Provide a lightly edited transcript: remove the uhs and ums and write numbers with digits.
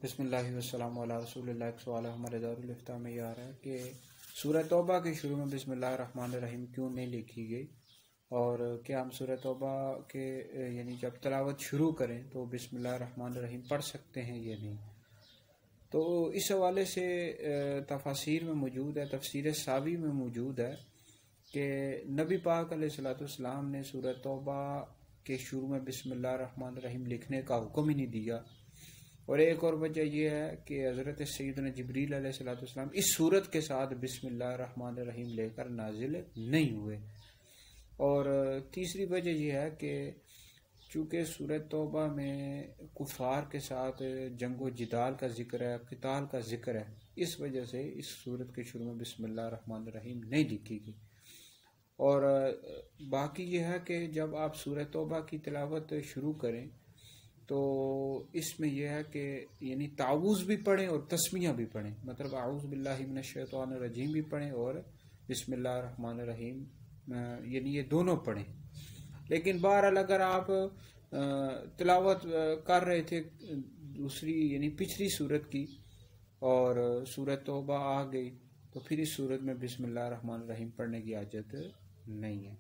بسم اللہ والسلام علی رسول اللہ۔ ایک سوال ہمارے دارالفتاء میں یہ آ رہا ہے کہ سورہ توبہ کے شروع میں بسم اللہ الرحمن الرحیم کیوں نہیں لکھی گئی، اور کیا ہم سورہ توبہ کے یعنی جب تلاوت شروع کریں تو بسم اللہ الرحمن الرحیم پڑھ سکتے ہیں یا نہیں؟ تو اس حوالے سے تفاسیر میں موجود ہے، تفسیر ساوی میں موجود ہے کہ نبی پاک علیہ السلام نے سورہ توبہ کے شروع میں بسم اللہ الرحمن الرحیم لکھنے کا حکم ہی نہیں دیا، اور ایک اور وجہ یہ ہے کہ حضرت سیدنا جبریل علیہ السلام اس صورت کے ساتھ بسم اللہ الرحمن الرحیم لے کر نازل نہیں ہوئے، اور تیسری وجہ یہ ہے کہ چونکہ سورہ توبہ میں کفار کے ساتھ جنگ و جدال کا ذکر ہے، قتال کا ذکر ہے، اس وجہ سے اس صورت کے شروع میں بسم اللہ الرحمن الرحیم نہیں لکھی گئی۔ اور باقی یہ ہے کہ جب آپ سورہ توبہ کی تلاوت شروع کریں تو اس میں یہ ہے کہ یعنی تعوذ بھی پڑھیں اور تسمیہ بھی پڑھیں، مطلب اعوذ باللہ من الشیطان الرجیم بھی پڑھیں اور بسم اللہ الرحمن الرحیم یعنی یہ دونوں پڑھیں۔ لیکن بہرحال اگر آپ تلاوت کر رہے تھے دوسری یعنی پچھلی صورت کی اور سورہ توبہ آ گئی تو پھر اس صورت میں بسم اللہ الرحمن الرحیم پڑھنے کی حاجت نہیں ہے۔